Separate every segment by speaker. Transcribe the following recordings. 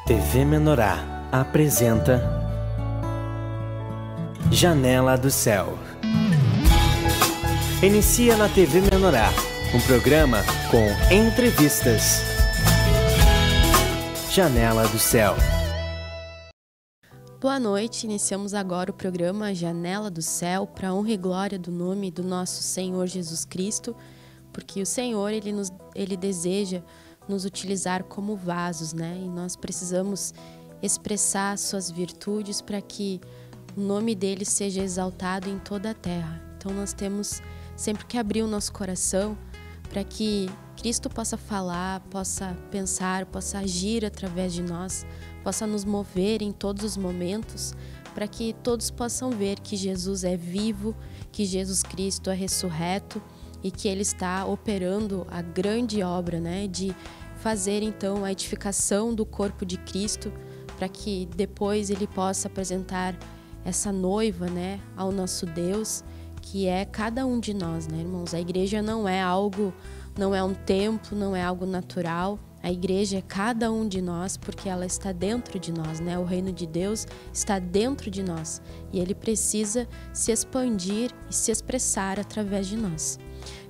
Speaker 1: TV Menorá apresenta Janela do Céu. Inicia na TV Menorá um programa com entrevistas. Janela do Céu.
Speaker 2: Boa noite, iniciamos agora o programa Janela do Céu para a honra e glória do nome do nosso Senhor Jesus Cristo, porque o Senhor, Ele deseja nos utilizar como vasos, né? E nós precisamos expressar suas virtudes para que o nome dele seja exaltado em toda a terra. Então nós temos sempre que abrir o nosso coração para que Cristo possa falar, possa pensar, possa agir através de nós, possa nos mover em todos os momentos, para que todos possam ver que Jesus é vivo, que Jesus Cristo é ressurreto e que Ele está operando a grande obra, né, de fazer então a edificação do corpo de Cristo, para que depois Ele possa apresentar essa noiva, né, ao nosso Deus, que é cada um de nós, né, irmãos? A igreja não é algo, não é um templo, não é algo natural. A igreja é cada um de nós, porque ela está dentro de nós, né? O reino de Deus está dentro de nós e ele precisa se expandir e se expressar através de nós.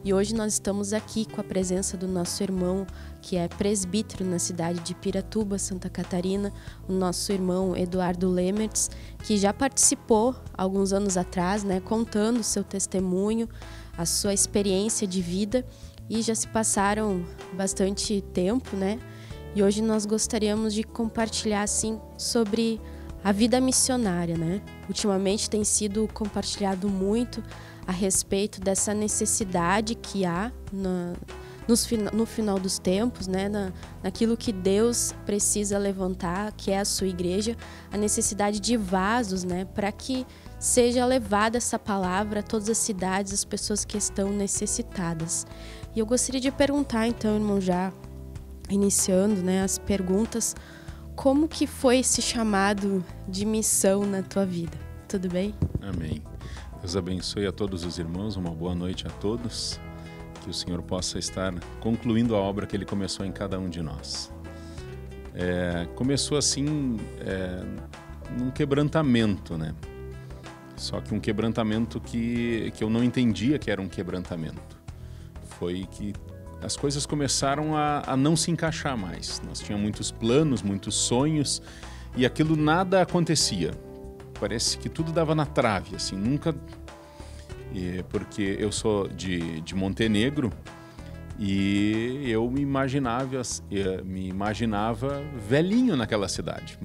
Speaker 2: E hoje nós estamos aqui com a presença do nosso irmão, que é presbítero na cidade de Piratuba, Santa Catarina, o nosso irmão Eduardo Lemertz, que já participou alguns anos atrás, né, contando o seu testemunho, a sua experiência de vida, e já se passaram bastante tempo, né? E hoje nós gostaríamos de compartilhar, assim, sobre a vida missionária, né? Ultimamente tem sido compartilhado muito a respeito dessa necessidade que há no final dos tempos, né? Naquilo que Deus precisa levantar, que é a sua igreja, a necessidade de vasos, né? Para que seja levada essa palavra a todas as cidades, as pessoas que estão necessitadas. E eu gostaria de perguntar, então, irmão, já iniciando, né, as perguntas, como que foi esse chamado de missão na tua vida? Tudo bem?
Speaker 3: Amém. Deus abençoe a todos os irmãos, uma boa noite a todos, que o Senhor possa estar concluindo a obra que Ele começou em cada um de nós. Começou assim, num quebrantamento, né? Só que um quebrantamento que eu não entendia que era um quebrantamento. Foi que as coisas começaram a não se encaixar mais. Nós tínhamos muitos planos, muitos sonhos, e aquilo nada acontecia. Parece que tudo dava na trave, assim, nunca... Porque eu sou de Montenegro e eu me imaginava velhinho naquela cidade,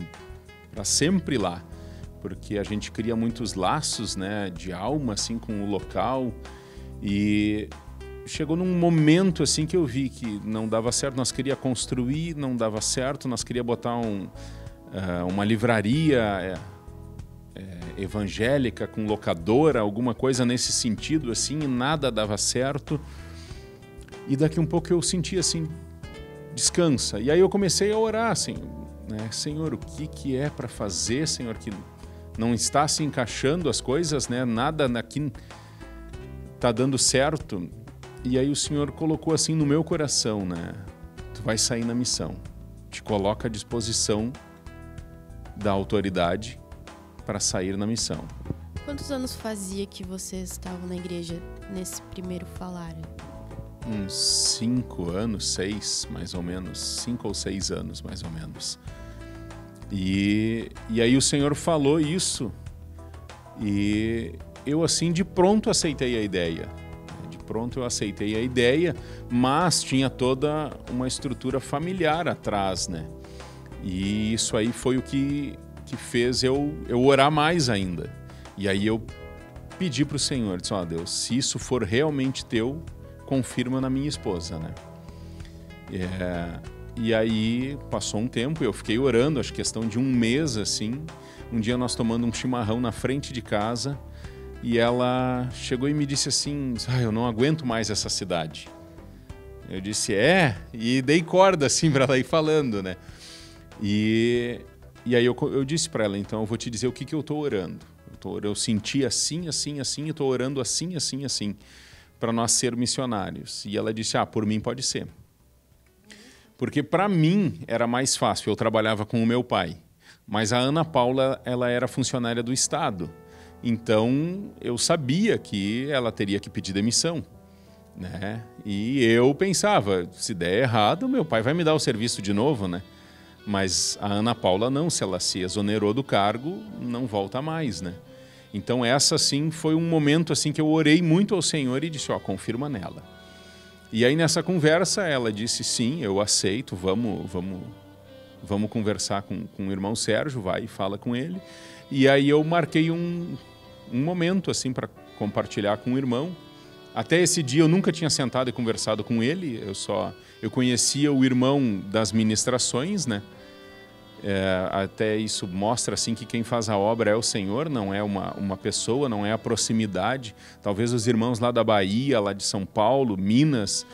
Speaker 3: para sempre lá. Porque a gente cria muitos laços, né, de alma assim, com o local, e chegou num momento assim que eu vi que não dava certo. Nós queríamos construir, não dava certo, nós queríamos botar uma livraria evangélica com locadora, alguma coisa nesse sentido assim, e nada dava certo. E daqui um pouco eu senti assim, descansa. E aí eu comecei a orar assim, né, Senhor, o que é para fazer, Senhor, que não está se encaixando as coisas, né? Nada aqui está dando certo. E aí o Senhor colocou assim no meu coração, né? Tu vai sair na missão. Te coloca à disposição da autoridade para sair na missão.
Speaker 2: Quantos anos fazia que vocês estavam na igreja nesse primeiro falar?
Speaker 3: Uns 5 anos, 6, mais ou menos. 5 ou 6 anos, mais ou menos. E aí o Senhor falou isso e eu assim de pronto aceitei a ideia. De pronto eu aceitei a ideia, mas tinha toda uma estrutura familiar atrás, né? E isso aí foi o que fez eu orar mais ainda. E aí eu pedi para o Senhor, disse, Deus, se isso for realmente teu, confirma na minha esposa, né? E aí passou um tempo, eu fiquei orando, acho que questão de um mês, assim. Um dia nós tomando um chimarrão na frente de casa e ela chegou e me disse assim, eu não aguento mais essa cidade. Eu disse, e dei corda assim para ela ir falando, né? E aí eu disse para ela, então eu vou te dizer o que eu estou orando. Eu senti assim, assim, assim, e estou orando assim, assim, assim, para nós ser missionários. E ela disse, por mim pode ser. Porque para mim era mais fácil, eu trabalhava com o meu pai. Mas a Ana Paula, ela era funcionária do Estado. Então, eu sabia que ela teria que pedir demissão, né? E eu pensava, se der errado, meu pai vai me dar o serviço de novo, né? Mas a Ana Paula não, se ela se exonerou do cargo, não volta mais, né? Então, essa, sim, foi um momento assim que eu orei muito ao Senhor e disse, confirma nela. E aí, nessa conversa, ela disse, sim, eu aceito, vamos conversar com o irmão Sérgio, vai e fala com ele. E aí eu marquei um momento assim para compartilhar com o irmão. Até esse dia eu nunca tinha sentado e conversado com ele, eu conhecia o irmão das ministrações, né? Até isso mostra assim que quem faz a obra é o Senhor, não é uma pessoa, não é a proximidade. Talvez os irmãos lá da Bahia, lá de São Paulo, Minas,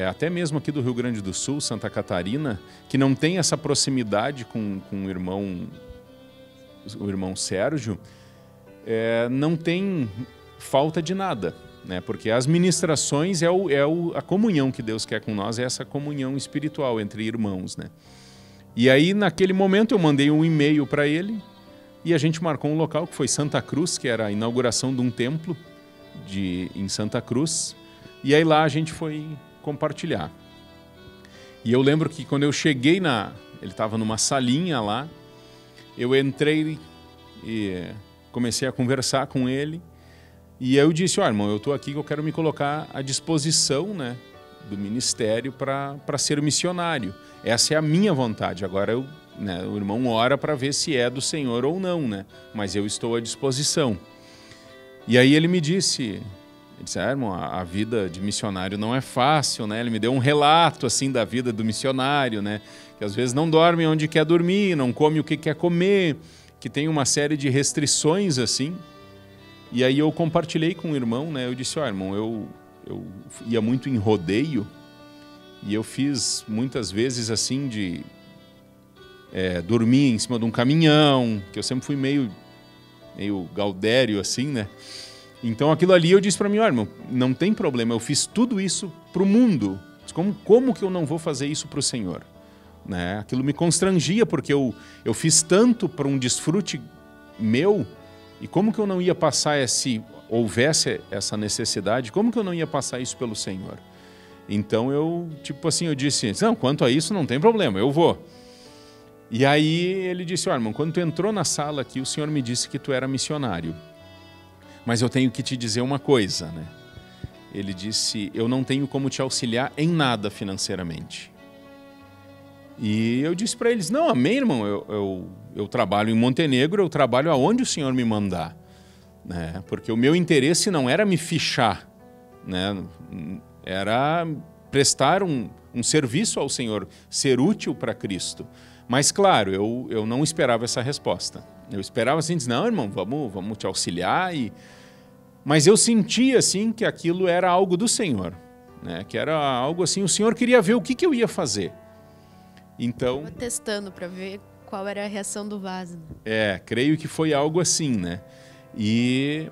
Speaker 3: até mesmo aqui do Rio Grande do Sul, Santa Catarina, que não tem essa proximidade com o irmão Sérgio, não tem falta de nada, né? Porque as ministrações a comunhão que Deus quer com nós, é essa comunhão espiritual entre irmãos, né? E aí, naquele momento, eu mandei um e-mail para ele e a gente marcou um local que foi Santa Cruz, que era a inauguração de um templo em Santa Cruz. E aí lá a gente foi compartilhar. E eu lembro que quando eu cheguei ele estava numa salinha lá, eu entrei e comecei a conversar com ele. E eu disse, irmão, eu estou aqui que eu quero me colocar à disposição, né, do ministério para ser missionário. Essa é a minha vontade. Agora o irmão ora para ver se é do Senhor ou não, né? Mas eu estou à disposição. E aí ele me disse, irmão, a vida de missionário não é fácil, né? Ele me deu um relato assim da vida do missionário, né? Que às vezes não dorme onde quer dormir, não come o que quer comer, que tem uma série de restrições assim. E aí eu compartilhei com o irmão, né? Eu disse, irmão, eu ia muito em rodeio e eu fiz muitas vezes assim de dormir em cima de um caminhão, que eu sempre fui meio gaudério assim, né? Então aquilo ali eu disse para mim, irmão, não tem problema, eu fiz tudo isso para o mundo. Como que eu não vou fazer isso para o Senhor? Né? Aquilo me constrangia porque eu fiz tanto para um desfrute meu, e como que eu não ia passar, se houvesse essa necessidade, como que eu não ia passar isso pelo Senhor? Então eu disse, não, quanto a isso não tem problema, eu vou. E aí ele disse, irmão, quando tu entrou na sala aqui, o Senhor me disse que tu era missionário. Mas eu tenho que te dizer uma coisa, né? Ele disse, eu não tenho como te auxiliar em nada financeiramente. E eu disse para eles, não, amém, irmão, eu trabalho em Montenegro, eu trabalho aonde o Senhor me mandar. Né? Porque o meu interesse não era me fichar, né? Era prestar um serviço ao Senhor, ser útil para Cristo. Mas, claro, eu não esperava essa resposta. Eu esperava assim, não, irmão, vamos te auxiliar. Mas eu sentia assim, que aquilo era algo do Senhor, né? Que era algo assim, o Senhor queria ver o que eu ia fazer. Então,
Speaker 2: estava testando para ver qual era a reação do vaso.
Speaker 3: Creio que foi algo assim, né? E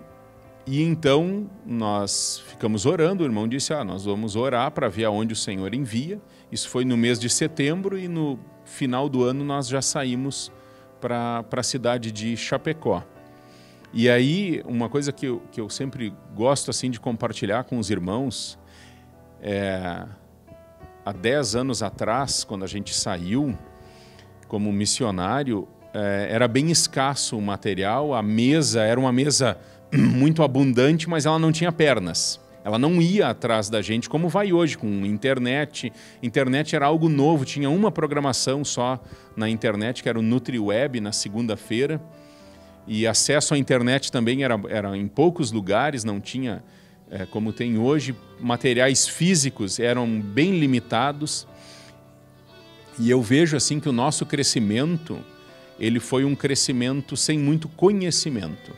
Speaker 3: então nós ficamos orando, o irmão disse, nós vamos orar para ver aonde o Senhor envia. Isso foi no mês de setembro e no final do ano nós já saímos para a cidade de Chapecó. E aí, uma coisa que eu sempre gosto assim de compartilhar com os irmãos, há 10 anos atrás, quando a gente saiu como missionário, era bem escasso o material, a mesa era uma mesa muito abundante, mas ela não tinha pernas. Ela não ia atrás da gente como vai hoje, com internet. Internet era algo novo, tinha uma programação só na internet, que era o NutriWeb, na segunda-feira. E acesso à internet também era em poucos lugares, não tinha, como tem hoje. Materiais físicos eram bem limitados. E eu vejo assim que o nosso crescimento, ele foi um crescimento sem muito conhecimento.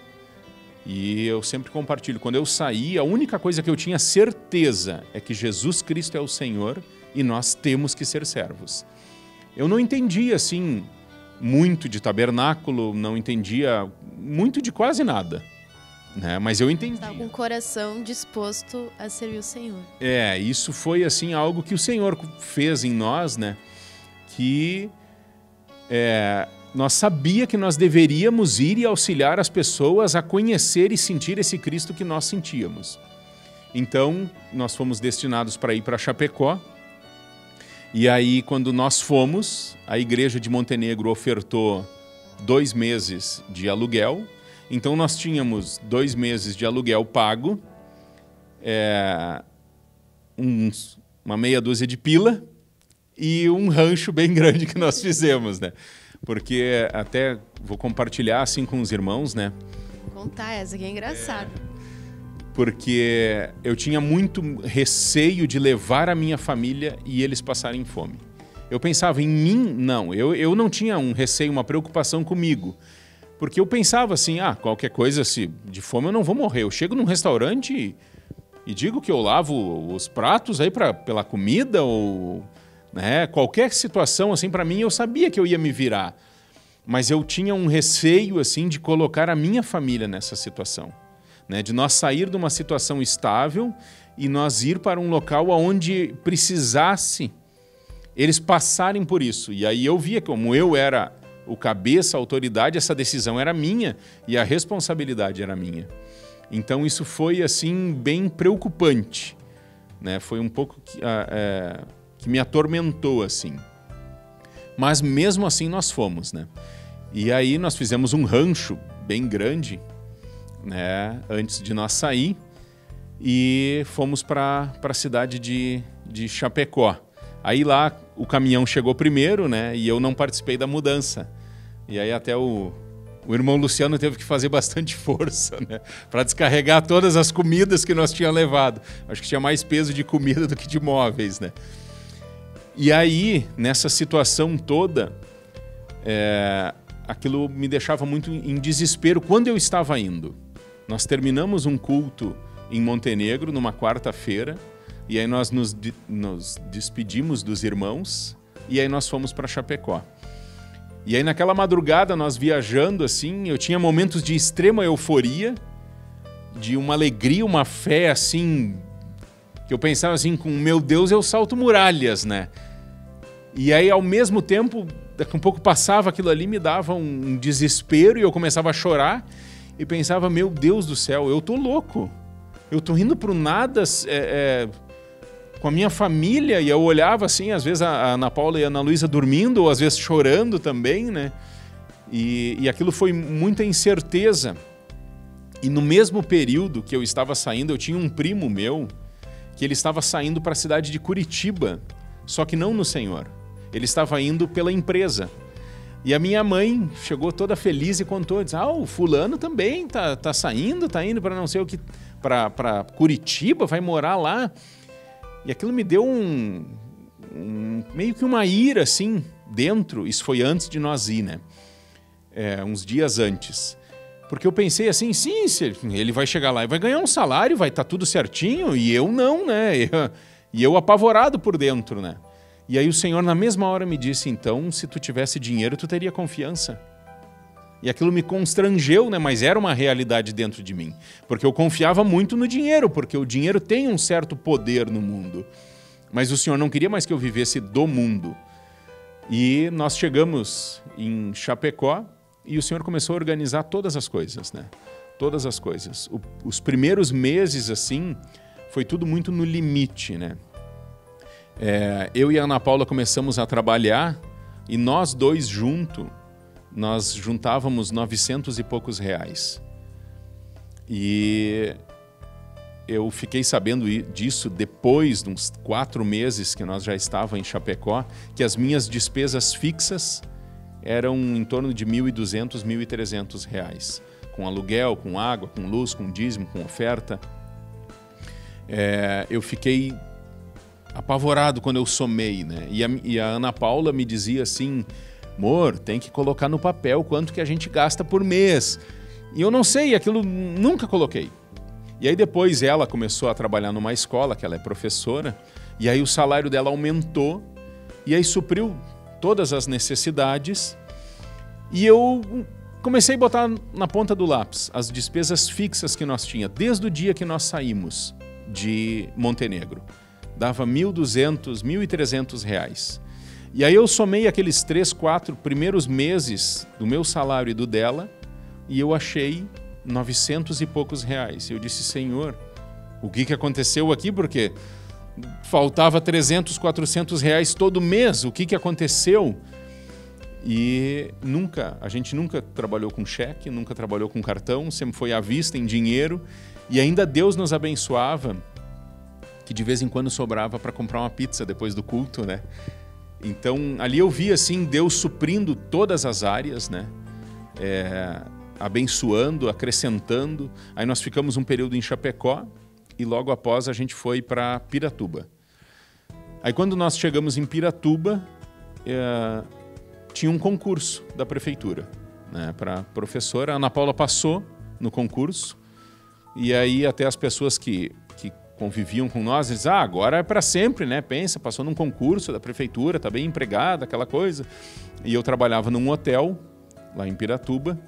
Speaker 3: E eu sempre compartilho, quando eu saí, a única coisa que eu tinha certeza é que Jesus Cristo é o Senhor e nós temos que ser servos. Eu não entendia, assim, muito de tabernáculo, não entendia muito de quase nada. né? Mas eu entendi.
Speaker 2: Estava com o coração disposto a servir o Senhor.
Speaker 3: Isso foi assim algo que o Senhor fez em nós, né? Que nós sabia que nós deveríamos ir e auxiliar as pessoas a conhecer e sentir esse Cristo que nós sentíamos. Então, nós fomos destinados para ir para Chapecó. E aí, quando nós fomos, a igreja de Montenegro ofertou 2 meses de aluguel. Então, nós tínhamos 2 meses de aluguel pago, uma meia dúzia de pila e um rancho bem grande que nós fizemos, né? Porque até vou compartilhar assim com os irmãos, né?
Speaker 2: Vou contar, essa aqui é engraçada.
Speaker 3: Porque eu tinha muito receio de levar a minha família e eles passarem fome. Eu pensava em mim, não. Eu não tinha um receio, uma preocupação comigo. Porque eu pensava assim, qualquer coisa, se de fome eu não vou morrer. Eu chego num restaurante e digo que eu lavo os pratos aí pela comida ou... né, qualquer situação, assim, para mim, eu sabia que eu ia me virar. Mas eu tinha um receio, assim, de colocar a minha família nessa situação. Né, de nós sair de uma situação estável e nós ir para um local onde precisasse eles passarem por isso. E aí eu via como eu era o cabeça, a autoridade, essa decisão era minha e a responsabilidade era minha. Então isso foi assim bem preocupante, né? Foi um pouco que me atormentou assim. Mas mesmo assim nós fomos, né? E aí nós fizemos um rancho bem grande, né, antes de nós sair, e fomos para a cidade de Chapecó. Aí lá o caminhão chegou primeiro, né, e eu não participei da mudança. E aí até o irmão Luciano teve que fazer bastante força, né, para descarregar todas as comidas que nós tínhamos levado. Acho que tinha mais peso de comida do que de móveis, né. E aí, nessa situação toda, aquilo me deixava muito em desespero quando eu estava indo. Nós terminamos um culto em Montenegro, numa quarta-feira, e aí nós nos despedimos dos irmãos, e aí nós fomos para Chapecó. E aí naquela madrugada, nós viajando assim, eu tinha momentos de extrema euforia, de uma alegria, uma fé assim, que eu pensava assim, com meu Deus, eu salto muralhas, né? E aí ao mesmo tempo, daqui a um pouco passava aquilo ali, me dava um desespero e eu começava a chorar, e pensava, meu Deus do céu, eu tô louco. Eu tô indo pro nada com a minha família. E eu olhava assim, às vezes a Ana Paula e a Ana Luísa dormindo, ou às vezes chorando também, né? E aquilo foi muita incerteza. E no mesmo período que eu estava saindo, eu tinha um primo meu, que ele estava saindo para a cidade de Curitiba, só que não no Senhor. Ele estava indo pela empresa. E a minha mãe chegou toda feliz e contou, disse, o fulano também tá saindo, tá indo para não sei o que, para Curitiba, vai morar lá. E aquilo me deu meio que uma ira assim dentro. Isso foi antes de nós ir, né? Uns dias antes. Porque eu pensei assim, sim, ele vai chegar lá e vai ganhar um salário, vai estar tudo certinho, e eu não, né? E eu apavorado por dentro, né? E aí o Senhor na mesma hora me disse, então, se tu tivesse dinheiro, tu teria confiança. E aquilo me constrangeu, né? Mas era uma realidade dentro de mim. Porque eu confiava muito no dinheiro, porque o dinheiro tem um certo poder no mundo. Mas o Senhor não queria mais que eu vivesse do mundo. E nós chegamos em Chapecó e o Senhor começou a organizar todas as coisas, né? Todas as coisas. Os primeiros meses, assim, foi tudo muito no limite, né? Eu e a Ana Paula começamos a trabalhar e nós dois juntos, nós juntávamos 900 e poucos reais. E eu fiquei sabendo disso depois de uns 4 meses que nós já estávamos em Chapecó, que as minhas despesas fixas eram em torno de 1.200, 1.300 reais. Com aluguel, com água, com luz, com dízimo, com oferta. Eu fiquei apavorado quando eu somei, né? E a Ana Paula me dizia assim, amor, tem que colocar no papel quanto que a gente gasta por mês. E eu não sei, aquilo nunca coloquei. E aí depois ela começou a trabalhar numa escola, que ela é professora, e aí o salário dela aumentou, e aí supriu todas as necessidades, e eu comecei a botar na ponta do lápis as despesas fixas que nós tínhamos, desde o dia que nós saímos de Montenegro. Dava R$1.200, R$1.300. E aí eu somei aqueles 3, 4 primeiros meses do meu salário e do dela, e eu achei 900 e poucos reais. Eu disse, Senhor, o que aconteceu aqui? Porque faltava 300, 400 reais todo mês. O que aconteceu? E a gente nunca trabalhou com cheque, nunca trabalhou com cartão, sempre foi à vista, em dinheiro. E ainda Deus nos abençoava, que de vez em quando sobrava para comprar uma pizza depois do culto, né? Então, ali eu vi, assim, Deus suprindo todas as áreas, né? Abençoando, acrescentando. Aí nós ficamos um período em Chapecó e logo após a gente foi para Piratuba. Aí quando nós chegamos em Piratuba, tinha um concurso da prefeitura, né, para professora. A Ana Paula passou no concurso e aí até as pessoas que conviviam com nós, eles agora é para sempre, né? Pensa, passou num concurso da prefeitura, tá bem empregada, aquela coisa. E eu trabalhava num hotel lá em Piratuba.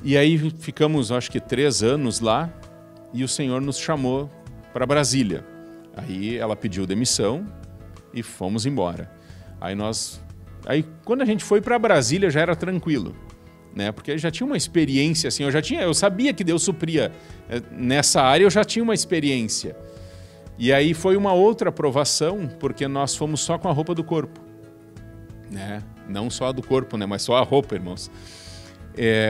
Speaker 3: E aí ficamos, acho que 3 anos lá e o Senhor nos chamou para Brasília. Aí ela pediu demissão e fomos embora. Aí quando a gente foi para Brasília já era tranquilo, né? Porque já tinha uma experiência assim, eu sabia que Deus supria nessa área, eu já tinha uma experiência. E aí foi uma outra aprovação, porque nós fomos só com a roupa do corpo, né? Não só a do corpo, né? Mas só a roupa, irmãos.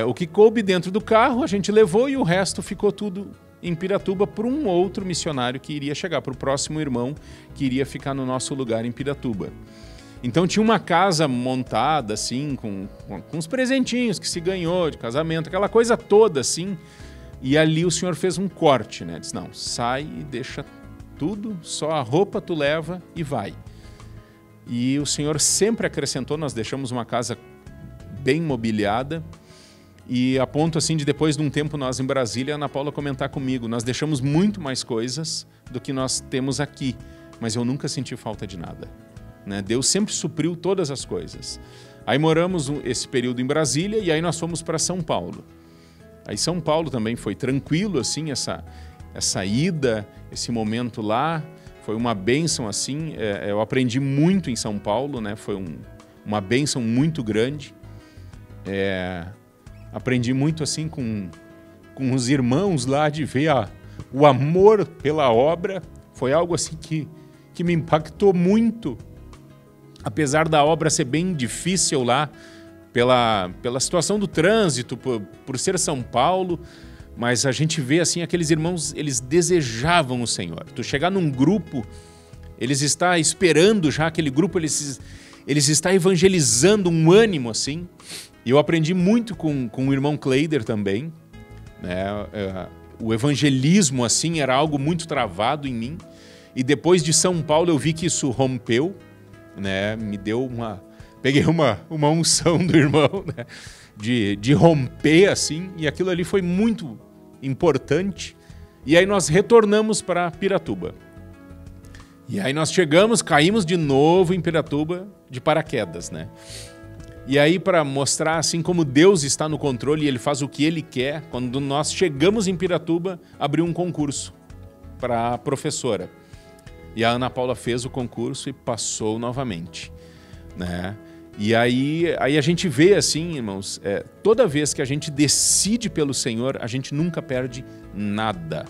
Speaker 3: O que coube dentro do carro a gente levou e o resto ficou tudo em Piratuba para um outro missionário que iria chegar, para o próximo irmão que iria ficar no nosso lugar em Piratuba. Então tinha uma casa montada assim, com uns presentinhos que se ganhou de casamento, aquela coisa toda assim. E ali o Senhor fez um corte, né? Diz, não, sai e deixa tudo, só a roupa tu leva e vai. E o Senhor sempre acrescentou, nós deixamos uma casa bem mobiliada. E a ponto assim de depois de um tempo nós em Brasília, a Ana Paula comentar comigo, nós deixamos muito mais coisas do que nós temos aqui, mas eu nunca senti falta de nada, né? Deus sempre supriu todas as coisas. Aí moramos esse período em Brasília e aí nós fomos para São Paulo. Aí São Paulo também foi tranquilo assim, essa ida, esse momento lá, foi uma bênção assim, eu aprendi muito em São Paulo, né? Foi uma bênção muito grande. Aprendi muito assim com os irmãos lá, de ver o amor pela obra. Foi algo assim que me impactou muito. Apesar da obra ser bem difícil lá, pela situação do trânsito, por ser São Paulo, mas a gente vê assim, aqueles irmãos, eles desejavam o Senhor. Tu chegar num grupo, eles estão esperando já, aquele grupo, eles estão evangelizando, um ânimo assim. E eu aprendi muito com o irmão Kleider também, né? O evangelismo assim era algo muito travado em mim. E depois de São Paulo eu vi que isso rompeu, né? Me deu peguei uma unção do irmão, né? de romper assim, e aquilo ali foi muito importante. E aí nós retornamos para Piratuba. E aí nós caímos de novo em Piratuba de paraquedas, né? E aí, para mostrar assim como Deus está no controle e Ele faz o que Ele quer, quando nós chegamos em Piratuba, abriu um concurso para professora. E a Ana Paula fez o concurso e passou novamente, né? E aí a gente vê assim, irmãos, toda vez que a gente decide pelo Senhor, a gente nunca perde nada,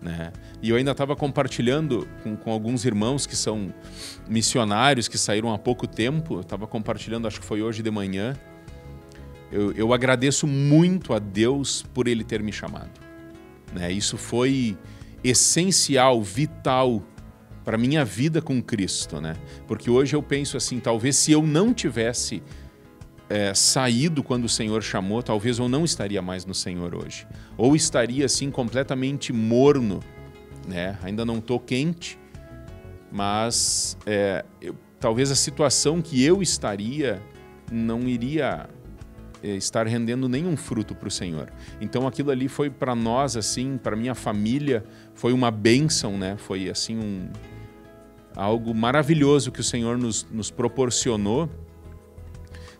Speaker 3: né? E eu ainda estava compartilhando com alguns irmãos que são missionários, que saíram há pouco tempo. Eu estava compartilhando, acho que foi hoje de manhã. Eu agradeço muito a Deus por Ele ter me chamado, né? Isso foi essencial, vital para a minha vida com Cristo, né? Porque hoje eu penso assim, talvez se eu não tivesse saído quando o Senhor chamou, talvez eu não estaria mais no Senhor hoje. Ou estaria assim completamente morno, né? Ainda não estou quente, mas talvez a situação que eu estaria não iria estar rendendo nenhum fruto para o Senhor. Então aquilo ali foi para nós, assim, para minha família, foi uma bênção, né? Foi assim algo maravilhoso que o Senhor nos proporcionou.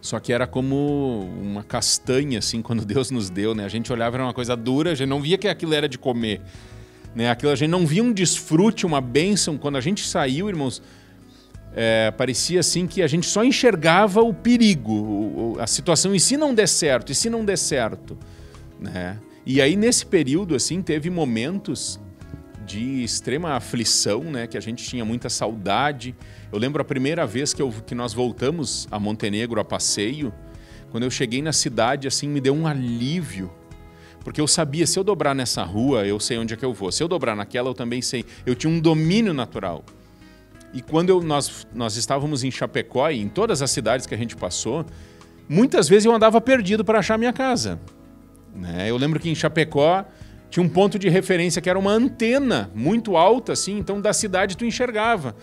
Speaker 3: Só que era como uma castanha, assim, quando Deus nos deu, né? A gente olhava, era uma coisa dura, a gente não via que aquilo era de comer, né? Aquilo a gente não via um desfrute, uma bênção. Quando a gente saiu, irmãos, parecia assim que a gente só enxergava o perigo, a situação, e se não der certo, e se não der certo, né? E aí, nesse período, assim, teve momentos de extrema aflição, né? Que a gente tinha muita saudade. Eu lembro a primeira vez que nós voltamos a Montenegro a passeio, quando eu cheguei na cidade, assim, me deu um alívio, porque eu sabia, se eu dobrar nessa rua, eu sei onde é que eu vou. Se eu dobrar naquela, eu também sei. Eu tinha um domínio natural. E quando nós estávamos em Chapecó, e em todas as cidades que a gente passou, muitas vezes eu andava perdido para achar minha casa, né? Eu lembro que em Chapecó tinha um ponto de referência que era uma antena muito alta, assim, então da cidade tu enxergava.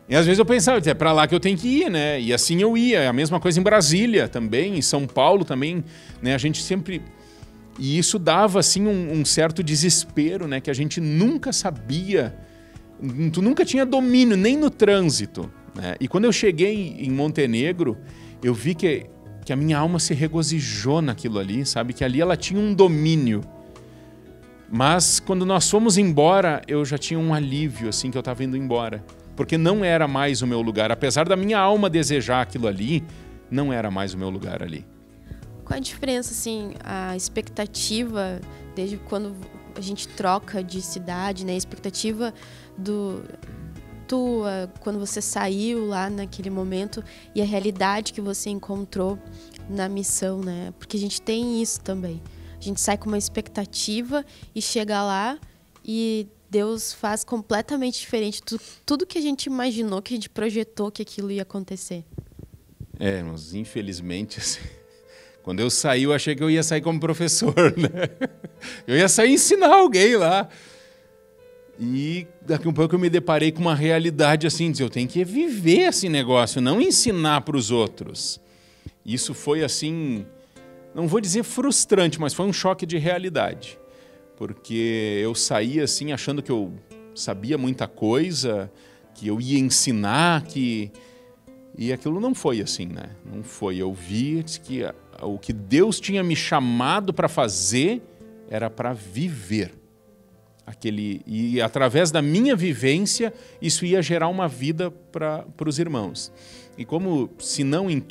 Speaker 3: E às vezes eu pensava, é para lá que eu tenho que ir, né? E assim eu ia. A mesma coisa em Brasília também, em São Paulo também, né? A gente sempre... E isso dava, assim, um certo desespero, né? Que a gente nunca sabia, tu nunca tinha domínio, nem no trânsito, né? E quando eu cheguei em Montenegro, eu vi que a minha alma se regozijou naquilo ali, sabe? Que ali ela tinha um domínio. Mas quando nós fomos embora, eu já tinha um alívio, assim, que eu estava indo embora. Porque não era mais o meu lugar. Apesar da minha alma desejar aquilo ali, não era mais o meu lugar ali.
Speaker 2: Qual a diferença, assim, a expectativa, desde quando a gente troca de cidade, né? A expectativa quando você saiu lá naquele momento e a realidade que você encontrou na missão, né? Porque a gente tem isso também. A gente sai com uma expectativa e chega lá e Deus faz completamente diferente tudo que a gente imaginou, que a gente projetou que aquilo ia acontecer.
Speaker 3: Mas infelizmente, assim, quando eu saí, eu achei que eu ia sair como professor, né? Eu ia sair e ensinar alguém lá. E daqui a um pouco eu me deparei com uma realidade assim, eu tenho que viver esse negócio, não ensinar para os outros. Isso foi assim, não vou dizer frustrante, mas foi um choque de realidade. Porque eu saí assim achando que eu sabia muita coisa, que eu ia ensinar, e aquilo não foi assim, né? Não foi. Eu vi que o que Deus tinha me chamado para fazer era para viver. E através da minha vivência, isso ia gerar uma vida para os irmãos. E como, se não em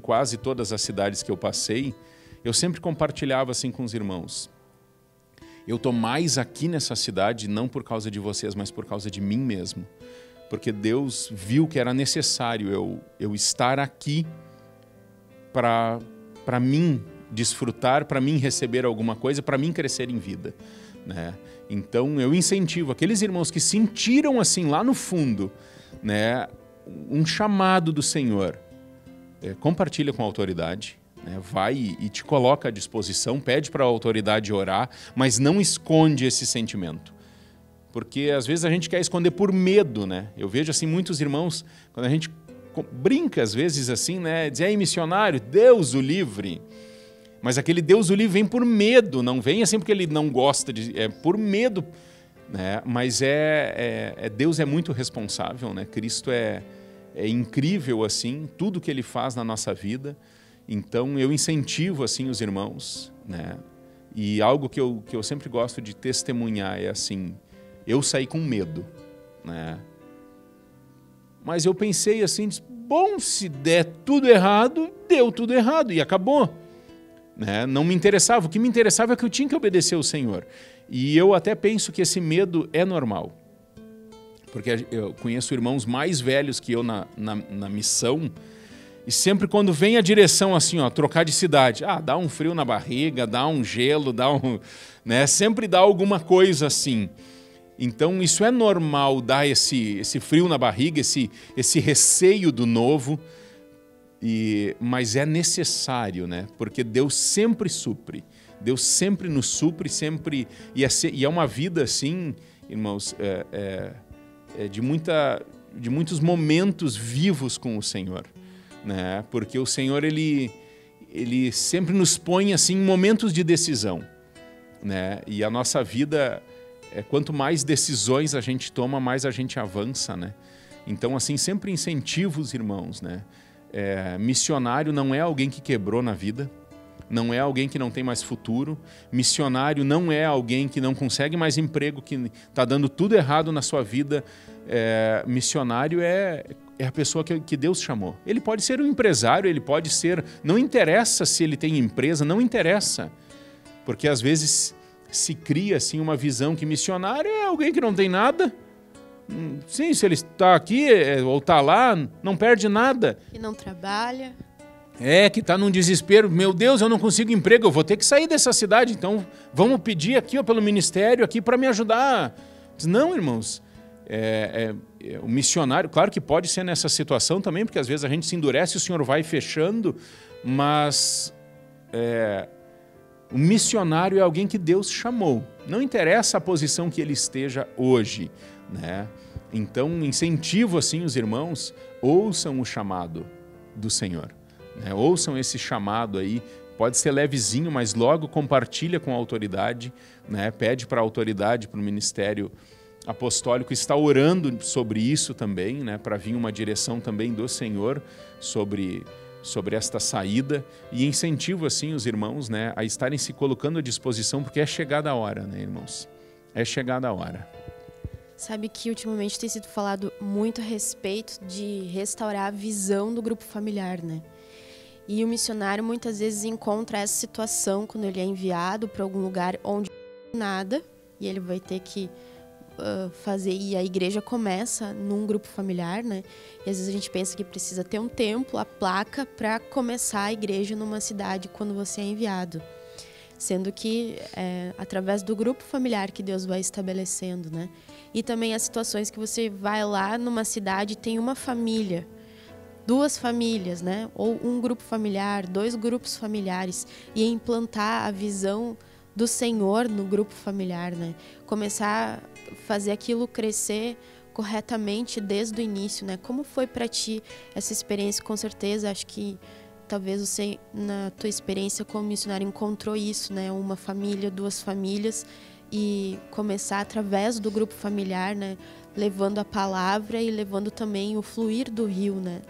Speaker 3: quase todas as cidades que eu passei, eu sempre compartilhava assim com os irmãos. Eu estou mais aqui nessa cidade, não por causa de vocês, mas por causa de mim mesmo. Porque Deus viu que era necessário eu estar aqui para mim desfrutar, para mim receber alguma coisa, para mim crescer em vida, né? Então eu incentivo aqueles irmãos que sentiram assim lá no fundo, né, um chamado do Senhor, compartilha com a autoridade, né, vai e te coloca à disposição, pede para a autoridade orar, mas não esconde esse sentimento. Porque às vezes a gente quer esconder por medo, né? Eu vejo assim muitos irmãos, quando a gente brinca às vezes assim, né, diz, missionário, Deus o livre. Mas aquele Deus o livre vem por medo, não vem assim porque ele não gosta, é por medo, né? Mas Deus é muito responsável, né? Cristo é incrível assim, tudo que ele faz na nossa vida. Então eu incentivo assim os irmãos, né? E algo que eu sempre gosto de testemunhar é assim, eu saí com medo, né? Mas eu pensei assim, bom, se der tudo errado, deu tudo errado e acabou. Né? Não me interessava, o que me interessava é que eu tinha que obedecer ao Senhor. E eu até penso que esse medo é normal. Porque eu conheço irmãos mais velhos que eu na missão, e sempre quando vem a direção assim, trocar de cidade, dá um frio na barriga, dá um gelo, né? Sempre dá alguma coisa assim. Então isso é normal, dar esse frio na barriga, esse receio do novo, mas é necessário, né? Porque Deus sempre supre, Deus sempre nos supre, sempre, e é uma vida assim, irmãos, de muitos momentos vivos com o Senhor, né? Porque o Senhor ele sempre nos põe assim em momentos de decisão, né? E a nossa vida, quanto mais decisões a gente toma, mais a gente avança, né? Então assim sempre incentivo os irmãos, né? Missionário não é alguém que quebrou na vida, não é alguém que não tem mais futuro. Missionário não é alguém que não consegue mais emprego, que está dando tudo errado na sua vida. Missionário é a pessoa que Deus chamou. Ele pode ser um empresário, ele pode ser... Não interessa se ele tem empresa, não interessa. Porque às vezes se cria assim, uma visão que missionário é alguém que não tem nada. Sim, se ele está aqui ou está lá, não perde nada.
Speaker 2: Que não trabalha.
Speaker 3: Que está num desespero. Meu Deus, eu não consigo emprego, eu vou ter que sair dessa cidade. Então, vamos pedir aqui pelo ministério aqui para me ajudar. Não, irmãos. O missionário, claro que pode ser nessa situação também, porque às vezes a gente se endurece e o Senhor vai fechando, mas o missionário é alguém que Deus chamou. Não interessa a posição que ele esteja hoje, né? Então, incentivo assim os irmãos, ouçam o chamado do Senhor. Ouçam esse chamado aí, pode ser levezinho, mas logo compartilha com a autoridade, né? Pede para a autoridade, para o ministério apostólico, está orando sobre isso também, né? Para vir uma direção também do Senhor sobre esta saída, e incentivo assim os irmãos, né, a estarem se colocando à disposição, porque é chegada a hora, né, irmãos? É chegada a hora.
Speaker 2: Sabe que ultimamente tem sido falado muito a respeito de restaurar a visão do grupo familiar, né? E o missionário muitas vezes encontra essa situação quando ele é enviado para algum lugar onde não tem nada, e ele vai ter que fazer, e a igreja começa num grupo familiar, né? E às vezes a gente pensa que precisa ter um templo, a placa, para começar a igreja numa cidade quando você é enviado. Sendo que é através do grupo familiar que Deus vai estabelecendo, né? E também as situações que você vai lá numa cidade e tem uma família, 2 famílias, né? Ou um grupo familiar, 2 grupos familiares, e implantar a visão do Senhor no grupo familiar, né? Começar a fazer aquilo crescer corretamente desde o início, né? Como foi para ti essa experiência? Com certeza, acho que talvez você, na tua experiência como missionário, encontrou isso, né? Uma família, 2 famílias, e começar através do grupo familiar, né? Levando a palavra e levando também o fluir do rio, né?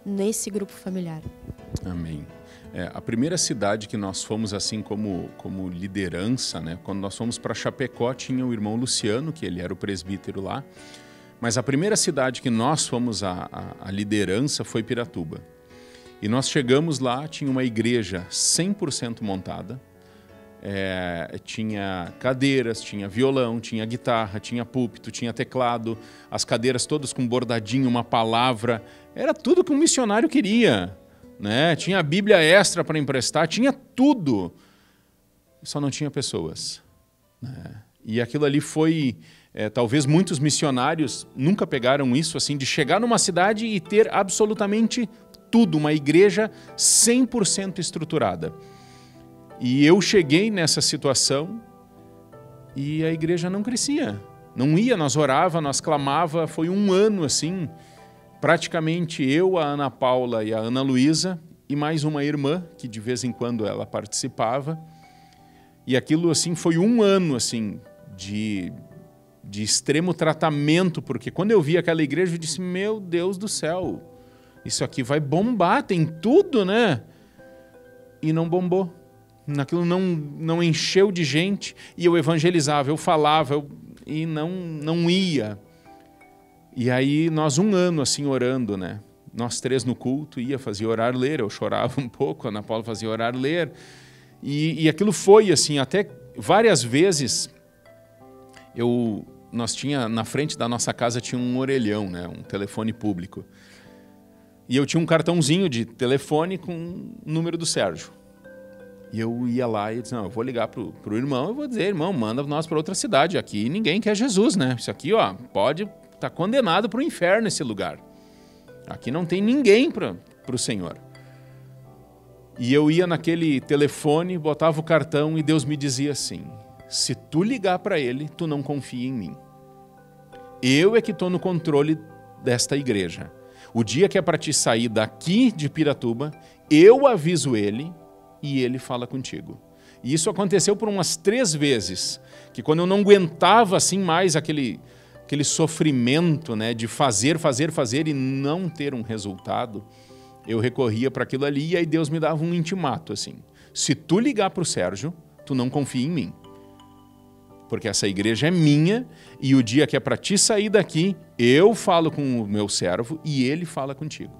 Speaker 2: Nesse grupo familiar.
Speaker 3: Amém. A primeira cidade que nós fomos assim como liderança, né? Quando nós fomos para Chapecó, tinha o irmão Luciano, que ele era o presbítero lá, mas a primeira cidade que nós fomos a liderança foi Piratuba. E nós chegamos lá, tinha uma igreja 100% montada, tinha cadeiras, tinha violão, tinha guitarra, tinha púlpito, tinha teclado, as cadeiras todas com bordadinho, uma palavra, era tudo que um missionário queria, né? Tinha a Bíblia extra para emprestar, tinha tudo, só não tinha pessoas, né? E aquilo ali foi, talvez muitos missionários nunca pegaram isso, assim, de chegar numa cidade e ter absolutamente tudo, uma igreja 100% estruturada. E eu cheguei nessa situação e a igreja não crescia, não ia, nós orava, nós clamava, foi um ano assim, praticamente eu, a Ana Paula e a Ana Luísa e mais uma irmã, que de vez em quando ela participava, e aquilo assim foi um ano assim de extremo tratamento, porque quando eu vi aquela igreja eu disse, meu Deus do céu, isso aqui vai bombar, tem tudo, né? E não bombou. Aquilo não encheu de gente, e eu evangelizava, eu falava, e não ia. E aí nós um ano assim orando, né? Nós 3 no culto, fazia orar, ler, eu chorava um pouco, a Ana Paula fazia orar, ler, e aquilo foi assim, até várias vezes, nós tinha, na frente da nossa casa tinha um orelhão, né? Um telefone público, e eu tinha um cartãozinho de telefone com o número do Sérgio. E eu ia lá e disse, não, eu vou ligar pro irmão, eu vou dizer, irmão, manda nós para outra cidade, aqui ninguém quer Jesus, né? Isso aqui, ó, tá condenado para o inferno esse lugar. Aqui não tem ninguém para o Senhor. E eu ia naquele telefone, botava o cartão e Deus me dizia assim, se tu ligar para ele, tu não confia em mim. Eu é que estou no controle desta igreja. O dia que é para te sair daqui de Piratuba, eu aviso ele e ele fala contigo. E isso aconteceu por umas 3 vezes, que quando eu não aguentava assim mais aquele sofrimento, né, de fazer e não ter um resultado, eu recorria para aquilo ali e aí Deus me dava um intimato, assim. Se tu ligar para o Sérgio, tu não confia em mim. Porque essa igreja é minha e o dia que é para ti sair daqui, eu falo com o meu servo e ele fala contigo.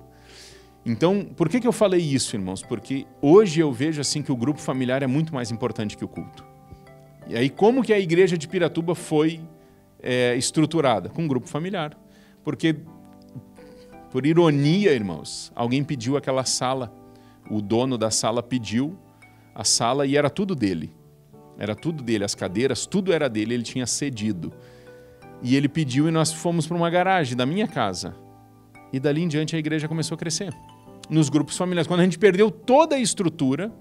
Speaker 3: Então, por que eu falei isso, irmãos? Porque hoje eu vejo assim que o grupo familiar é muito mais importante que o culto. E aí, como que a igreja de Piratuba foi estruturada? Com um grupo familiar. Porque, por ironia, irmãos, alguém pediu aquela sala, o dono da sala pediu a sala e era tudo dele. Era tudo dele, as cadeiras, tudo era dele, ele tinha cedido. E ele pediu e nós fomos para uma garagem da minha casa. E dali em diante a igreja começou a crescer. Nos grupos familiares. Quando a gente perdeu toda a estrutura,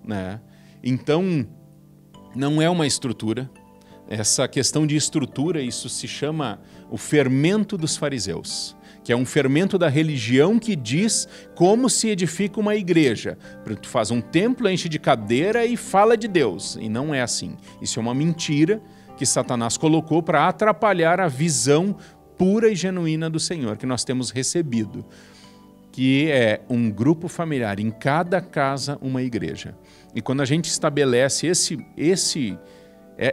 Speaker 3: né? Então, não é uma estrutura. Essa questão de estrutura, isso se chama o fermento dos fariseus, que é um fermento da religião que diz como se edifica uma igreja. Tu faz um templo, enche de cadeira e fala de Deus. E não é assim. Isso é uma mentira que Satanás colocou para atrapalhar a visão pura e genuína do Senhor que nós temos recebido, que é um grupo familiar, em cada casa uma igreja. E quando a gente estabelece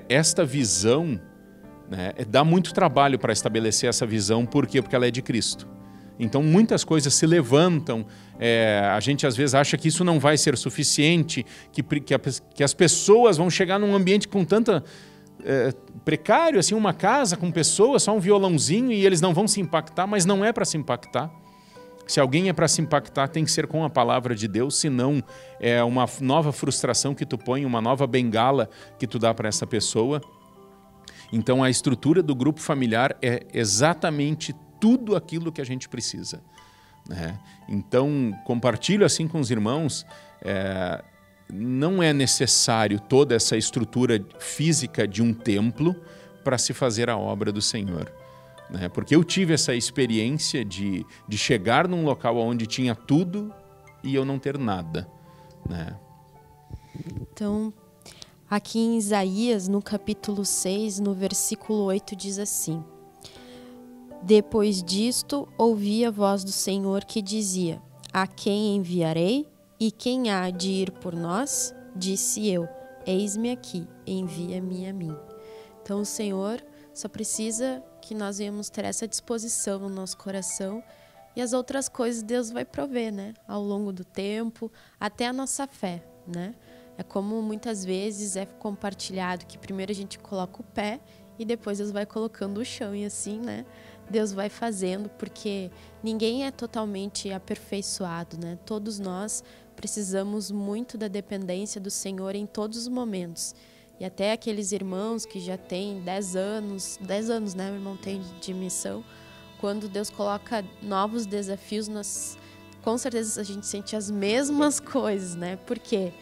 Speaker 3: esta visão, né, dá muito trabalho para estabelecer essa visão. Por quê? Porque ela é de Cristo. Então muitas coisas se levantam, a gente às vezes acha que isso não vai ser suficiente, que as pessoas vão chegar num ambiente com tanta... precário, assim, uma casa com pessoas, só um violãozinho e eles não vão se impactar, mas não é para se impactar. Se alguém é para se impactar, tem que ser com a palavra de Deus, senão é uma nova frustração que tu põe, uma nova bengala que tu dá para essa pessoa. Então a estrutura do grupo familiar é exatamente tudo aquilo que a gente precisa, né? Então compartilho assim com os irmãos, não é necessário toda essa estrutura física de um templo para se fazer a obra do Senhor, né? Porque eu tive essa experiência de chegar num local onde tinha tudo e eu não ter nada, né?
Speaker 2: Então, aqui em Isaías, no capítulo 6, no versículo 8, diz assim: Depois disto, ouvi a voz do Senhor que dizia: A quem enviarei? E quem há de ir por nós? Disse eu: Eis-me aqui, envia-me a mim. Então o Senhor só precisa que nós venhamos ter essa disposição no nosso coração, e as outras coisas Deus vai prover, né? Ao longo do tempo, até a nossa fé, né? É como muitas vezes é compartilhado que primeiro a gente coloca o pé e depois Deus vai colocando o chão, e assim, né? Deus vai fazendo, porque ninguém é totalmente aperfeiçoado, né? Todos nós precisamos muito da dependência do Senhor em todos os momentos. E até aqueles irmãos que já têm 10 anos, né, o irmão tem de missão, quando Deus coloca novos desafios, com certeza a gente sente as mesmas coisas, né? Por quê?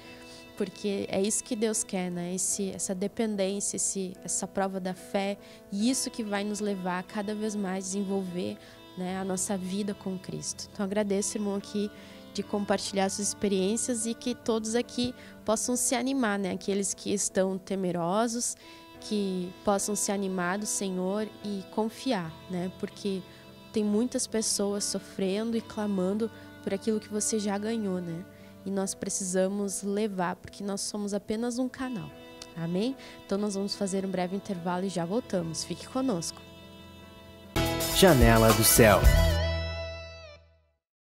Speaker 2: Porque é isso que Deus quer, né? Essa dependência, essa prova da fé, e isso que vai nos levar a cada vez mais desenvolver, né, a nossa vida com Cristo. Então agradeço, irmão, aqui de compartilhar suas experiências e que todos aqui possam se animar, né? Aqueles que estão temerosos, que possam se animar do Senhor e confiar, né? Porque tem muitas pessoas sofrendo e clamando por aquilo que você já ganhou, né? E nós precisamos levar, porque nós somos apenas um canal. Amém? Então nós vamos fazer um breve intervalo e já voltamos. Fique conosco.
Speaker 1: Janela do Céu.